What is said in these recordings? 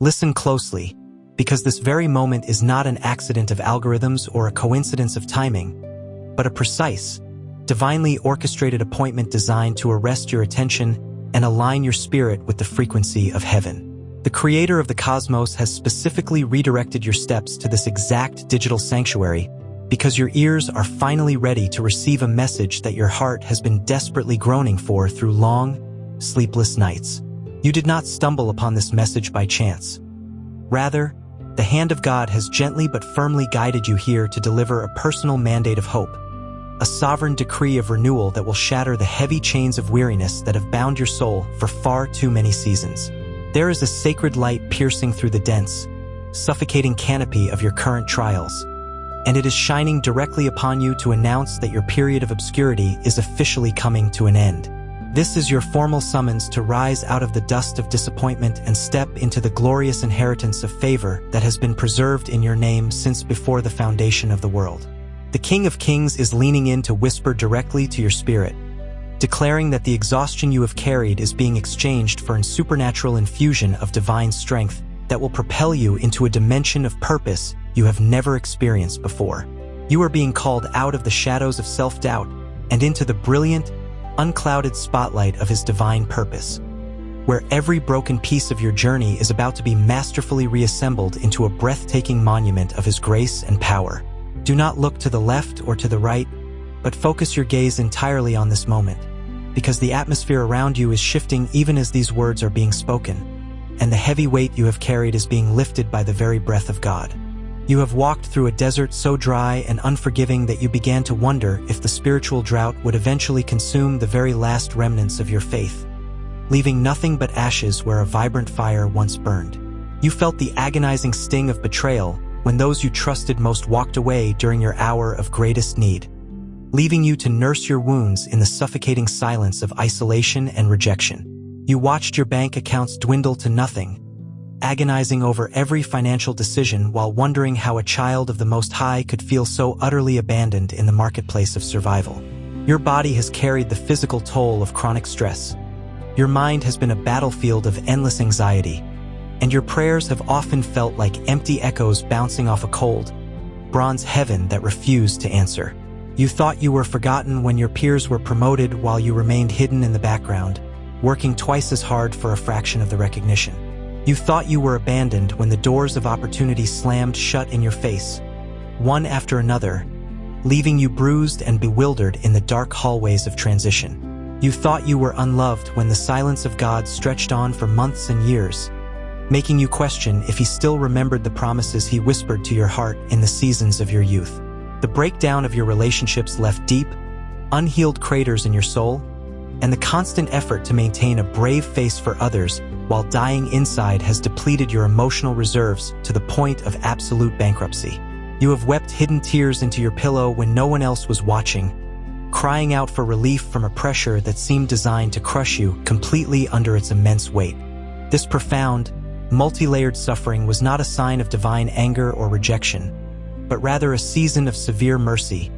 Listen closely, because this very moment is not an accident of algorithms or a coincidence of timing, but a precise, divinely orchestrated appointment designed to arrest your attention and align your spirit with the frequency of heaven. The creator of the cosmos has specifically redirected your steps to this exact digital sanctuary because your ears are finally ready to receive a message that your heart has been desperately groaning for through long, sleepless nights. You did not stumble upon this message by chance. Rather, the hand of God has gently but firmly guided you here to deliver a personal mandate of hope, a sovereign decree of renewal that will shatter the heavy chains of weariness that have bound your soul for far too many seasons. There is a sacred light piercing through the dense, suffocating canopy of your current trials, and it is shining directly upon you to announce that your period of obscurity is officially coming to an end. This is your formal summons to rise out of the dust of disappointment and step into the glorious inheritance of favor that has been preserved in your name since before the foundation of the world. The King of Kings is leaning in to whisper directly to your spirit, declaring that the exhaustion you have carried is being exchanged for a supernatural infusion of divine strength that will propel you into a dimension of purpose you have never experienced before. You are being called out of the shadows of self-doubt and into the brilliant, unclouded spotlight of His divine purpose, where every broken piece of your journey is about to be masterfully reassembled into a breathtaking monument of His grace and power. Do not look to the left or to the right, but focus your gaze entirely on this moment, because the atmosphere around you is shifting even as these words are being spoken, and the heavy weight you have carried is being lifted by the very breath of God. You have walked through a desert so dry and unforgiving that you began to wonder if the spiritual drought would eventually consume the very last remnants of your faith, leaving nothing but ashes where a vibrant fire once burned. You felt the agonizing sting of betrayal when those you trusted most walked away during your hour of greatest need, leaving you to nurse your wounds in the suffocating silence of isolation and rejection. You watched your bank accounts dwindle to nothing, agonizing over every financial decision while wondering how a child of the Most High could feel so utterly abandoned in the marketplace of survival. Your body has carried the physical toll of chronic stress. Your mind has been a battlefield of endless anxiety, and your prayers have often felt like empty echoes bouncing off a cold, bronze heaven that refused to answer. You thought you were forgotten when your peers were promoted while you remained hidden in the background, working twice as hard for a fraction of the recognition. You thought you were abandoned when the doors of opportunity slammed shut in your face, one after another, leaving you bruised and bewildered in the dark hallways of transition. You thought you were unloved when the silence of God stretched on for months and years, making you question if He still remembered the promises He whispered to your heart in the seasons of your youth. The breakdown of your relationships left deep, unhealed craters in your soul, and the constant effort to maintain a brave face for others while dying inside has depleted your emotional reserves to the point of absolute bankruptcy. You have wept hidden tears into your pillow when no one else was watching, crying out for relief from a pressure that seemed designed to crush you completely under its immense weight. This profound, multi-layered suffering was not a sign of divine anger or rejection, but rather a season of severe mercy,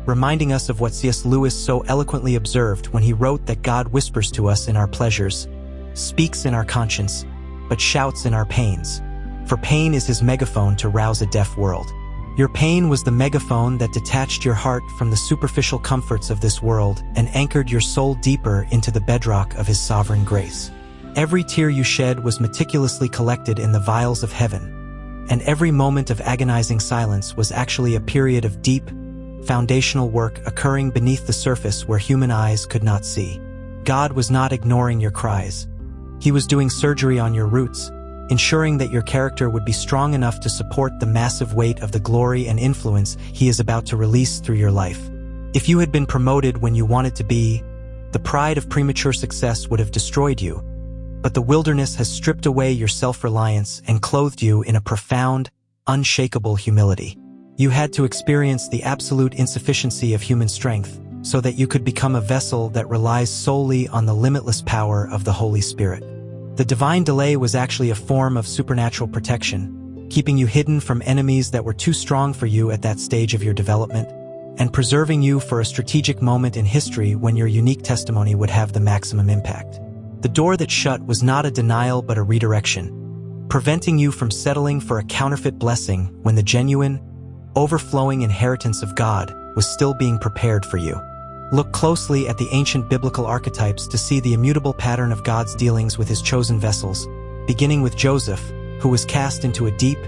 reminding us of what C.S. Lewis so eloquently observed when he wrote that God whispers to us in our pleasures, speaks in our conscience, but shouts in our pains. For pain is His megaphone to rouse a deaf world. Your pain was the megaphone that detached your heart from the superficial comforts of this world and anchored your soul deeper into the bedrock of His sovereign grace. Every tear you shed was meticulously collected in the vials of heaven, and every moment of agonizing silence was actually a period of deep, foundational work occurring beneath the surface where human eyes could not see. God was not ignoring your cries. He was doing surgery on your roots, ensuring that your character would be strong enough to support the massive weight of the glory and influence He is about to release through your life. If you had been promoted when you wanted to be, the pride of premature success would have destroyed you, but the wilderness has stripped away your self-reliance and clothed you in a profound, unshakable humility. You had to experience the absolute insufficiency of human strength so that you could become a vessel that relies solely on the limitless power of the Holy Spirit. The divine delay was actually a form of supernatural protection, keeping you hidden from enemies that were too strong for you at that stage of your development, and preserving you for a strategic moment in history when your unique testimony would have the maximum impact. The door that shut was not a denial but a redirection, preventing you from settling for a counterfeit blessing when the genuine, overflowing inheritance of God was still being prepared for you. Look closely at the ancient biblical archetypes to see the immutable pattern of God's dealings with his chosen vessels, beginning with Joseph, who was cast into a deep,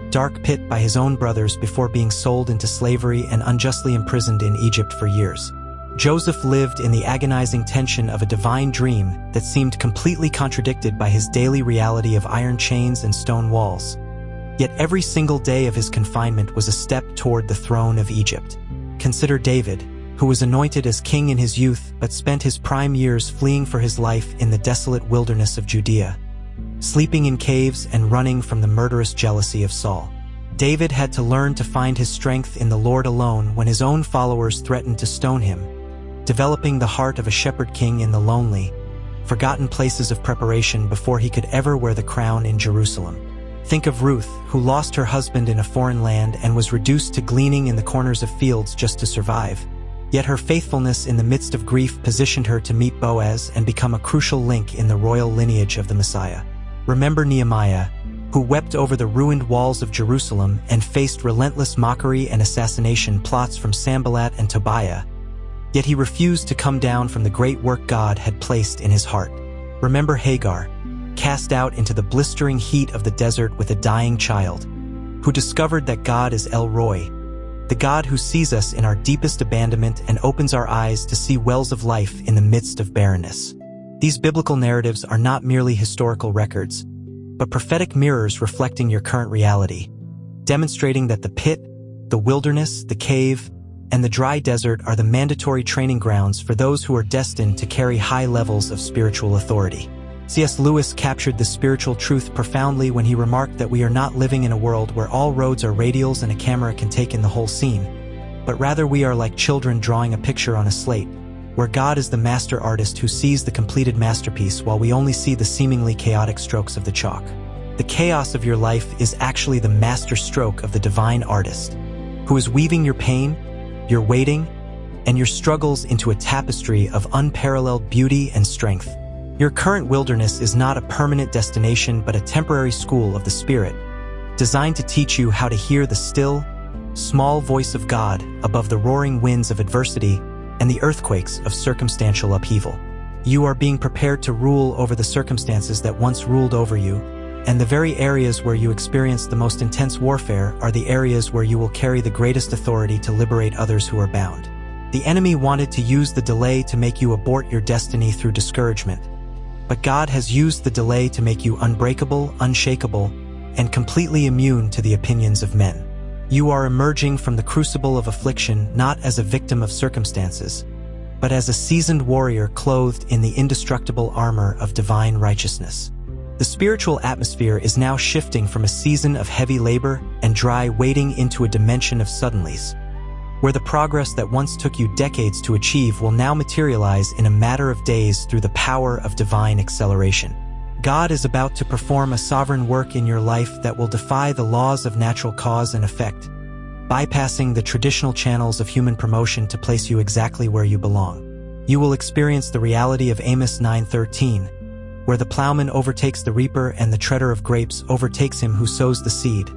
dark pit by his own brothers before being sold into slavery and unjustly imprisoned in Egypt for years. Joseph lived in the agonizing tension of a divine dream that seemed completely contradicted by his daily reality of iron chains and stone walls. Yet every single day of his confinement was a step toward the throne of Egypt. Consider David, who was anointed as king in his youth but spent his prime years fleeing for his life in the desolate wilderness of Judea, sleeping in caves and running from the murderous jealousy of Saul. David had to learn to find his strength in the Lord alone when his own followers threatened to stone him, developing the heart of a shepherd king in the lonely, forgotten places of preparation before he could ever wear the crown in Jerusalem. Think of Ruth, who lost her husband in a foreign land and was reduced to gleaning in the corners of fields just to survive. Yet her faithfulness in the midst of grief positioned her to meet Boaz and become a crucial link in the royal lineage of the Messiah. Remember Nehemiah, who wept over the ruined walls of Jerusalem and faced relentless mockery and assassination plots from Sanballat and Tobiah, yet he refused to come down from the great work God had placed in his heart. Remember Hagar, cast out into the blistering heat of the desert with a dying child, who discovered that God is El Roi, the God who sees us in our deepest abandonment and opens our eyes to see wells of life in the midst of barrenness. These biblical narratives are not merely historical records, but prophetic mirrors reflecting your current reality, demonstrating that the pit, the wilderness, the cave, and the dry desert are the mandatory training grounds for those who are destined to carry high levels of spiritual authority. C.S. Lewis captured the spiritual truth profoundly when he remarked that we are not living in a world where all roads are radials and a camera can take in the whole scene, but rather we are like children drawing a picture on a slate, where God is the master artist who sees the completed masterpiece while we only see the seemingly chaotic strokes of the chalk. The chaos of your life is actually the master stroke of the divine artist, who is weaving your pain, your waiting, and your struggles into a tapestry of unparalleled beauty and strength. Your current wilderness is not a permanent destination but a temporary school of the Spirit, designed to teach you how to hear the still, small voice of God above the roaring winds of adversity and the earthquakes of circumstantial upheaval. You are being prepared to rule over the circumstances that once ruled over you, and the very areas where you experience the most intense warfare are the areas where you will carry the greatest authority to liberate others who are bound. The enemy wanted to use the delay to make you abort your destiny through discouragement, but God has used the delay to make you unbreakable, unshakable, and completely immune to the opinions of men. You are emerging from the crucible of affliction not as a victim of circumstances, but as a seasoned warrior clothed in the indestructible armor of divine righteousness. The spiritual atmosphere is now shifting from a season of heavy labor and dry waiting into a dimension of suddenlies, where the progress that once took you decades to achieve will now materialize in a matter of days through the power of divine acceleration. God is about to perform a sovereign work in your life that will defy the laws of natural cause and effect, bypassing the traditional channels of human promotion to place you exactly where you belong. You will experience the reality of Amos 9:13, where the plowman overtakes the reaper and the treader of grapes overtakes him who sows the seed,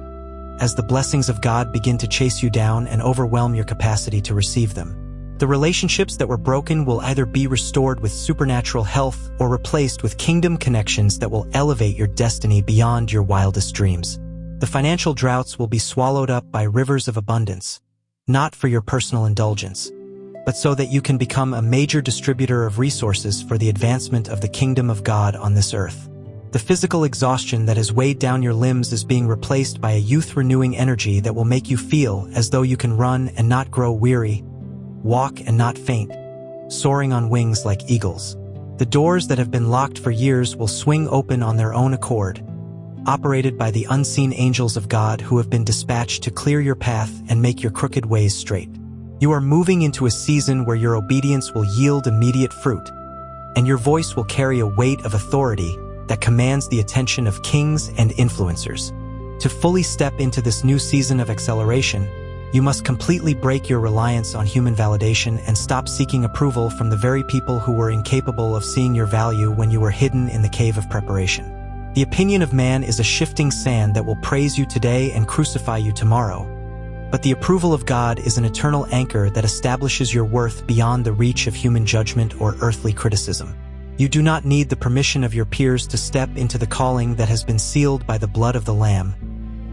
as the blessings of God begin to chase you down and overwhelm your capacity to receive them. The relationships that were broken will either be restored with supernatural health or replaced with kingdom connections that will elevate your destiny beyond your wildest dreams. The financial droughts will be swallowed up by rivers of abundance, not for your personal indulgence, but so that you can become a major distributor of resources for the advancement of the kingdom of God on this earth. The physical exhaustion that has weighed down your limbs is being replaced by a youth-renewing energy that will make you feel as though you can run and not grow weary, walk and not faint, soaring on wings like eagles. The doors that have been locked for years will swing open on their own accord, operated by the unseen angels of God who have been dispatched to clear your path and make your crooked ways straight. You are moving into a season where your obedience will yield immediate fruit, and your voice will carry a weight of authority that commands the attention of kings and influencers. To fully step into this new season of acceleration, you must completely break your reliance on human validation and stop seeking approval from the very people who were incapable of seeing your value when you were hidden in the cave of preparation. The opinion of man is a shifting sand that will praise you today and crucify you tomorrow. But the approval of God is an eternal anchor that establishes your worth beyond the reach of human judgment or earthly criticism. You do not need the permission of your peers to step into the calling that has been sealed by the blood of the Lamb,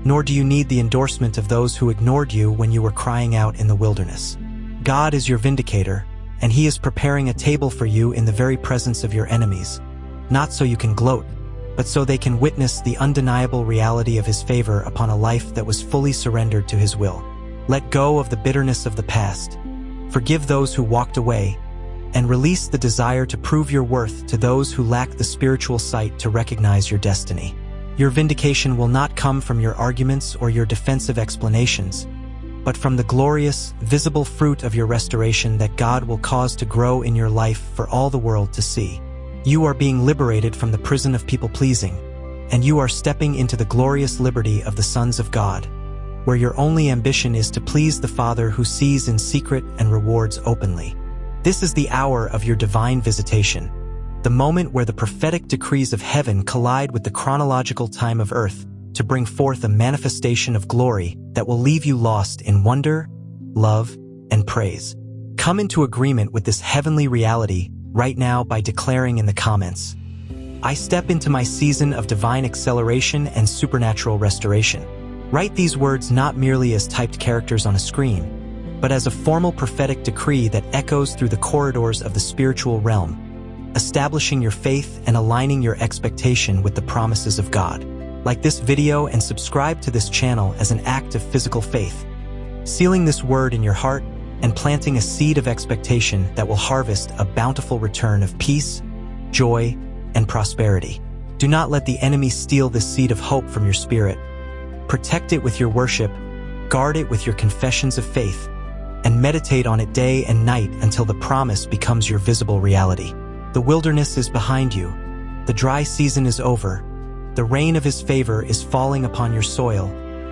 nor do you need the endorsement of those who ignored you when you were crying out in the wilderness. God is your vindicator, and He is preparing a table for you in the very presence of your enemies, not so you can gloat, but so they can witness the undeniable reality of His favor upon a life that was fully surrendered to His will. Let go of the bitterness of the past, forgive those who walked away, and release the desire to prove your worth to those who lack the spiritual sight to recognize your destiny. Your vindication will not come from your arguments or your defensive explanations, but from the glorious, visible fruit of your restoration that God will cause to grow in your life for all the world to see. You are being liberated from the prison of people-pleasing, and you are stepping into the glorious liberty of the sons of God, where your only ambition is to please the Father who sees in secret and rewards openly. This is the hour of your divine visitation, the moment where the prophetic decrees of heaven collide with the chronological time of earth to bring forth a manifestation of glory that will leave you lost in wonder, love, and praise. Come into agreement with this heavenly reality right now by declaring in the comments, "I step into my season of divine acceleration and supernatural restoration." Write these words not merely as typed characters on a screen, but as a formal prophetic decree that echoes through the corridors of the spiritual realm, establishing your faith and aligning your expectation with the promises of God. Like this video and subscribe to this channel as an act of physical faith, sealing this word in your heart and planting a seed of expectation that will harvest a bountiful return of peace, joy, and prosperity. Do not let the enemy steal this seed of hope from your spirit. Protect it with your worship, guard it with your confessions of faith, and meditate on it day and night until the promise becomes your visible reality. The wilderness is behind you. The dry season is over. The rain of His favor is falling upon your soil,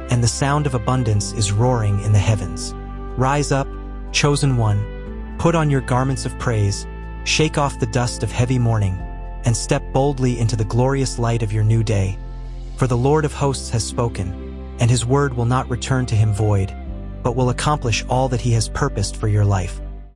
and the sound of abundance is roaring in the heavens. Rise up, chosen one, put on your garments of praise, shake off the dust of heavy mourning, and step boldly into the glorious light of your new day. For the Lord of hosts has spoken, and His word will not return to Him void, but will accomplish all that He has purposed for your life.